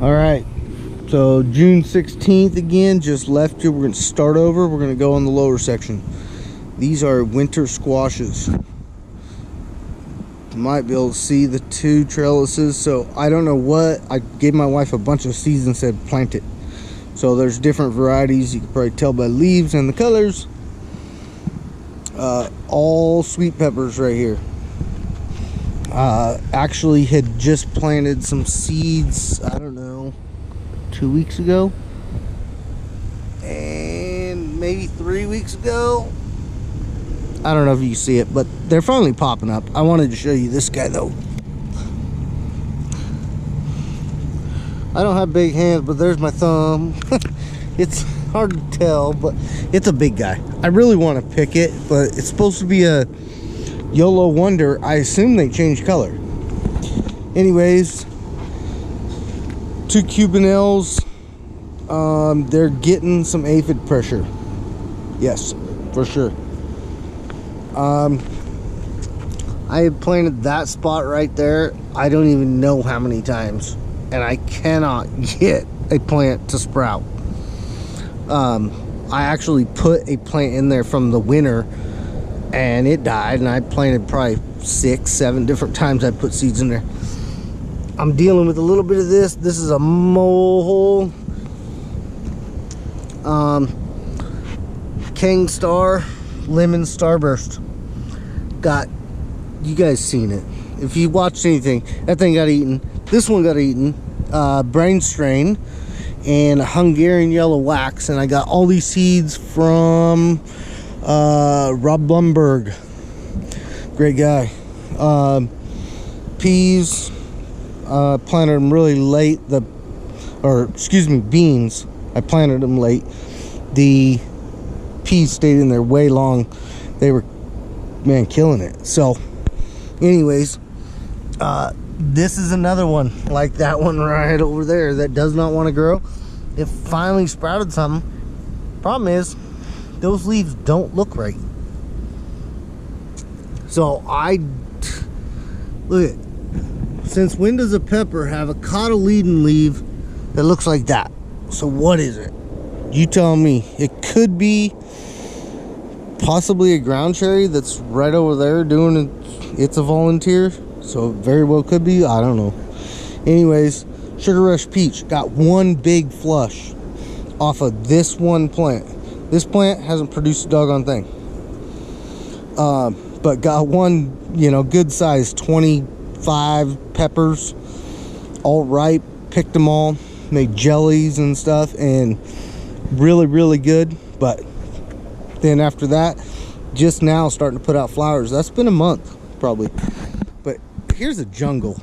All right, so June 16th again, just left here. We're gonna start over. We're gonna go on the lower section. These are winter squashes. You might be able to see the two trellises. So I don't know what, I gave my wife a bunch of seeds and said plant it. So there's different varieties. You can probably tell by leaves and the colors. All sweet peppers right here. Actually had just planted some seeds, I don't know, 2 weeks ago, and maybe 3 weeks ago. I don't know if you see it, but they're finally popping up. I wanted to show you this guy though. I don't have big hands, but there's my thumb. It's hard to tell, but it's a big guy. I really want to pick it, but it's supposed to be a YOLO Wonder. I assume they change color. Anyways, 2 Cubanelles. They're getting some aphid pressure. Yes, for sure. I had planted that spot right there, I don't even know how many times, and I cannot get a plant to sprout. I actually put a plant in there from the winter and it died, and I planted probably 6, 7 different times. I put seeds in there. I'm dealing with a little bit of this. This is a mole hole. King Star Lemon Starburst. Got, you guys seen it. If you watched anything, that thing got eaten. This one got eaten. Brain strain and a Hungarian yellow wax. And I got all these seeds from Rob Blumberg, great guy. Peas, planted them really late. Beans, I planted them late. The peas stayed in there way long. They were, man, killing it. So anyways, this is another one like that one right over there that does not want to grow. It finally sprouted something. Problem is, those leaves don't look right. So look at, since when does a pepper have a cotyledon leaf that looks like that? So what is it? You tell me. It could be possibly a ground cherry that's right over there doing it. It's a volunteer, so it very well could be. I don't know. Anyways, Sugar Rush Peach got one big flush off of this one plant. This plant hasn't produced a doggone thing. But got one, good size 25 peppers, all ripe. Picked them all, made jellies and stuff, and really, really good. But then after that, just now starting to put out flowers. That's been a month, probably. But here's a jungle.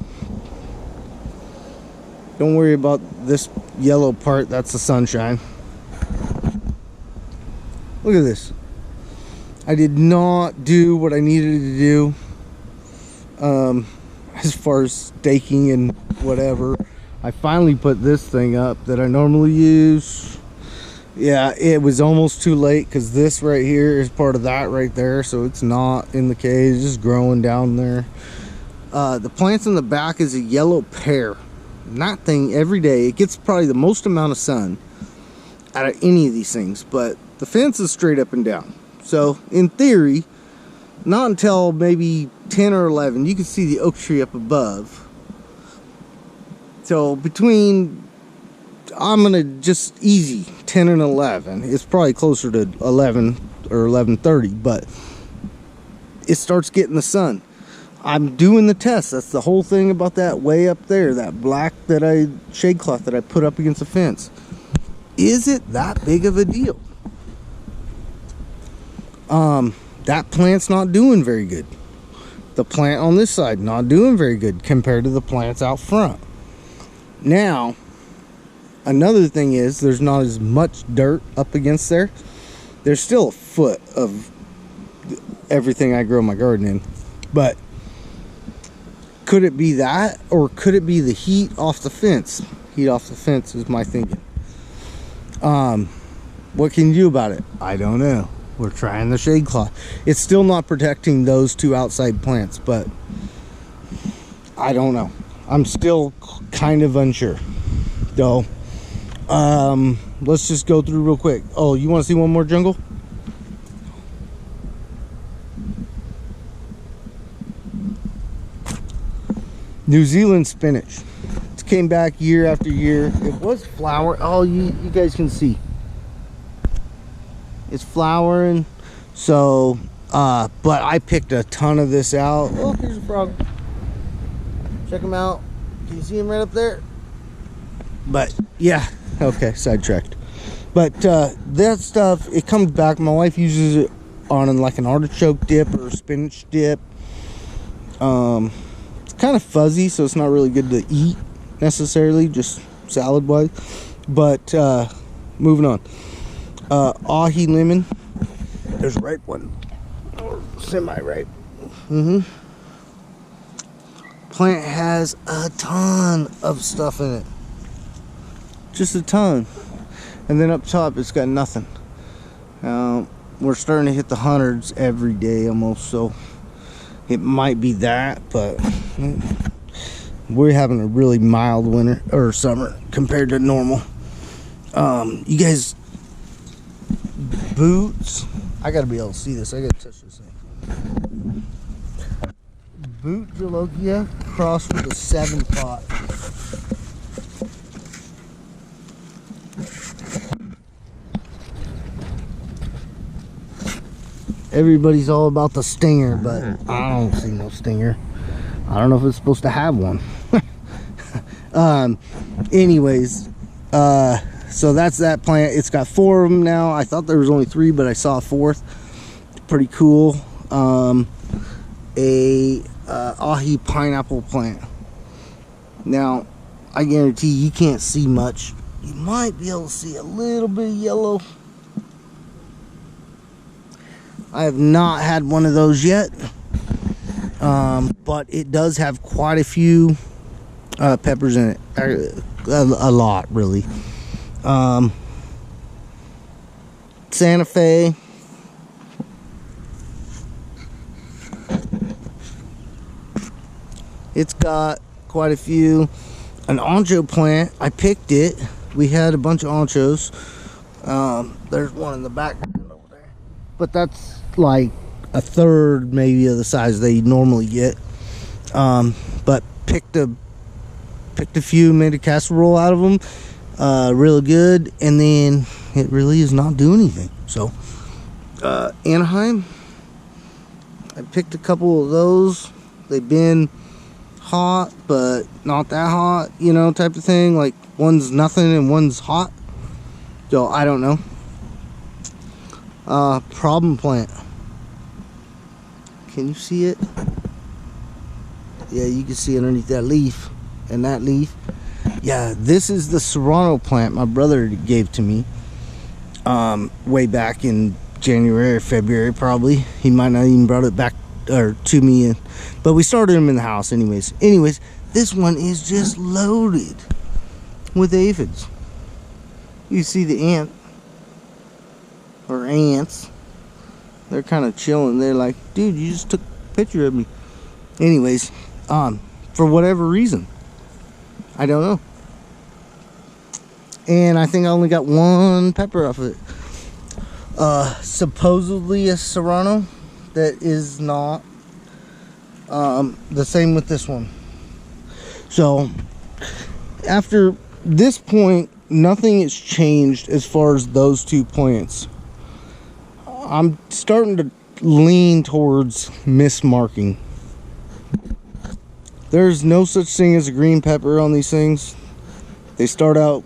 Don't worry about this yellow part. That's the sunshine. Look at this. I did not do what I needed to do as far as staking and whatever. I finally put this thing up that I normally use. Yeah, it was almost too late because this right here is part of that right there. So it's not in the cage, it's just growing down there. The plants in the back is a yellow pear. And that thing every day, it gets probably the most amount of sun out of any of these things. But the fence is straight up and down. So in theory, not until maybe 10 or 11, you can see the oak tree up above. So between, I'm gonna just easy 10 and 11. It's probably closer to 11 or 11:30, but it starts getting the sun. I'm doing the test. That's the whole thing about that way up there, that black shade cloth that I put up against the fence. Is it that big of a deal? That plant's not doing very good. The plant on this side not doing very good compared to the plants out front. Now, another thing is there's not as much dirt up against there. There's still a foot of everything I grow my garden in. But could it be that, or could it be the heat off the fence? Heat off the fence is my thinking. What can you do about it? I don't know. We're trying the shade cloth. It's still not protecting those two outside plants, but I don't know. I'm still kind of unsure. So, let's just go through real quick. Oh, you want to see one more jungle? New Zealand spinach. It came back year after year. It was flower. Oh, you guys can see. It's flowering. So, but I picked a ton of this out. Oh, here's a frog. Check him out. Can you see him right up there? But yeah, okay, sidetracked. But that stuff, it comes back. My wife uses it on like an artichoke dip or a spinach dip. It's kind of fuzzy, so it's not really good to eat necessarily, just salad wise. But moving on. Ahi lemon. There's a ripe one, or semi-ripe. Plant has a ton of stuff in it, just a ton. And then up top it's got nothing. We're starting to hit the hundreds every day almost, so it might be that, but we're having a really mild winter or summer compared to normal. You guys, boots, I gotta be able to see this. I gotta touch this thing. Boot Gelogia crossed with a 7-pot. Everybody's all about the stinger, but I don't see no stinger. I don't know if it's supposed to have one. Anyways, so that's that plant. It's got 4 of them now. I thought there was only 3, but I saw a 4th. Pretty cool. Ahi pineapple plant. Now, I guarantee you can't see much. You might be able to see a little bit of yellow. I have not had one of those yet, but it does have quite a few peppers in it. A lot, really. Santa Fe. It's got quite a few. An ancho plant, I picked it. We had a bunch of anchos. There's one in the background over there. But that's like a third maybe of the size they normally get. But picked a few, made a casserole out of them. Really good. And then it really is not doing anything. So, Anaheim, I picked a couple of those. They've been hot, but not that hot, you know, type of thing. Like one's nothing and one's hot. So I don't know. Problem plant. Can you see it? Yeah, you can see underneath that leaf and that leaf. Yeah, this is the Serrano plant my brother gave to me way back in January or February probably. He might not even brought it back or to me, but we started him in the house anyways. This one is just loaded with aphids. You see the ant or ants, they're kind of chilling. They're like, dude, you just took a picture of me. Anyways, for whatever reason, I don't know. And I think I only got 1 pepper off of it. Supposedly a Serrano. That is not the same with this one. So after this point, nothing has changed as far as those 2 plants. I'm starting to lean towards mismarking. There's no such thing as a green pepper on these things. They start out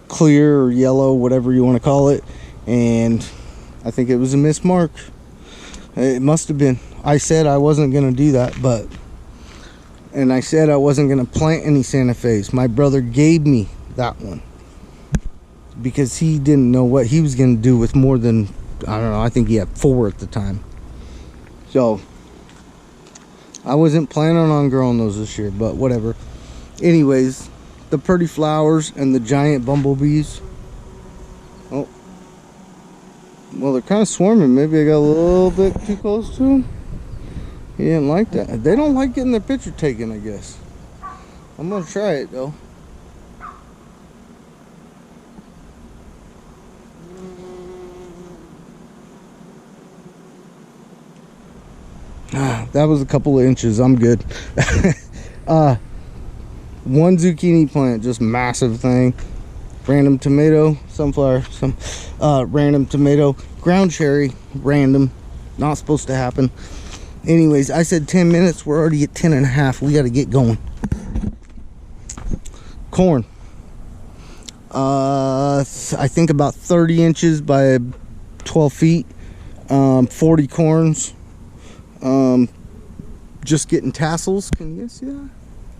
clear or yellow, whatever you want to call it, and I think it was a mismark. It must have been. I said I wasn't going to do that, and I said I wasn't going to plant any Santa Fe's. My brother gave me that one because he didn't know what he was going to do with more than, I don't know, I think he had 4 at the time. So I wasn't planning on growing those this year, but whatever. Anyways, the pretty flowers and the giant bumblebees. Oh. Well, they're kind of swarming. Maybe I got a little bit too close to them. He didn't like that. They don't like getting their picture taken, I guess. I'm going to try it, though. That was a couple of inches. I'm good. One zucchini plant, just massive thing. Random tomato, sunflower, random tomato, ground cherry, random, not supposed to happen. Anyways, I said 10 minutes. We're already at 10 and a half. We got to get going. Corn. I think about 30 inches by 12 feet. 40 corns. Just getting tassels. Can you see that?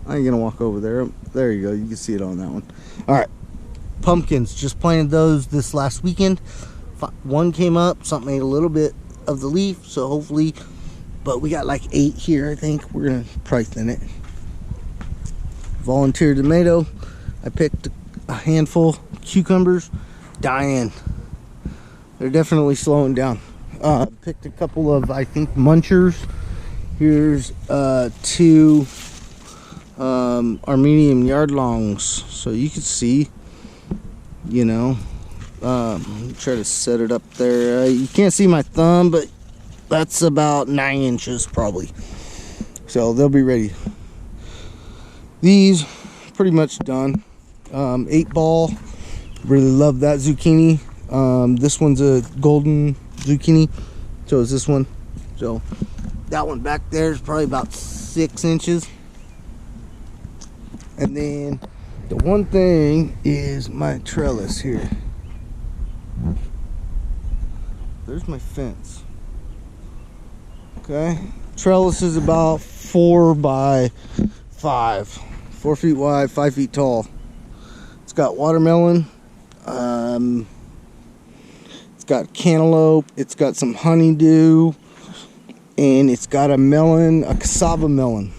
I ain't gonna walk over there. There you go. You can see it on that one. All right. Pumpkins. Just planted those this last weekend. One came up. Something ate a little bit of the leaf. So hopefully, but we got like 8 here. I think we're gonna probably thin it. Volunteer tomato. I picked a handful. Cucumbers. Dying. They're definitely slowing down. Picked a couple of, I think, munchers. Here's 2 Armenian yard longs, so you can see, you know. Try to set it up there. You can't see my thumb, but that's about 9 inches probably, so they'll be ready. These pretty much done. 8-ball, really love that zucchini. This one's a golden zucchini, so is this one. So that one back there is probably about 6 inches. And then the one thing is my trellis here. There's my fence. Okay, trellis is about 4 by 5, 4 feet wide, 5 feet tall. It's got watermelon. It's got cantaloupe. It's got some honeydew. And it's got a melon, a cassava melon.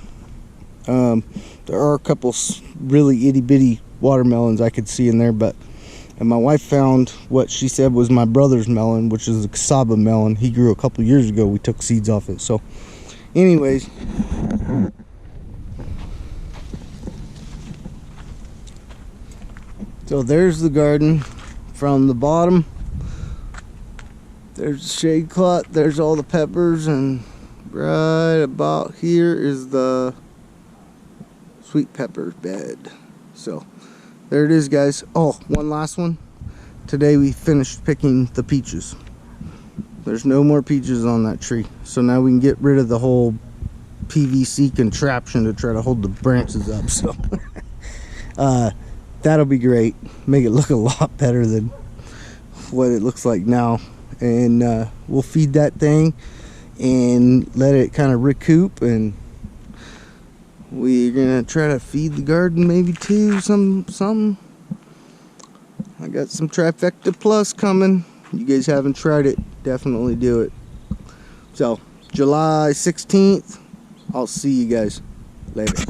There are a couple really itty bitty watermelons I could see in there, and my wife found what she said was my brother's melon, which is a cassava melon. He grew a couple years ago. We took seeds off it. So anyways, so there's the garden from the bottom. There's the shade cloth. There's all the peppers, and right about here is the sweet pepper bed. So there it is, guys. Oh, one last one. Today we finished picking the peaches. There's no more peaches on that tree, so now we can get rid of the whole PVC contraption to try to hold the branches up. So that'll be great. Make it look a lot better than what it looks like now. And we'll feed that thing and let it kind of recoup, and we're gonna try to feed the garden maybe too, some. I got some Trifecta Plus coming. You guys haven't tried it, definitely do it. So July 16th, I'll see you guys later.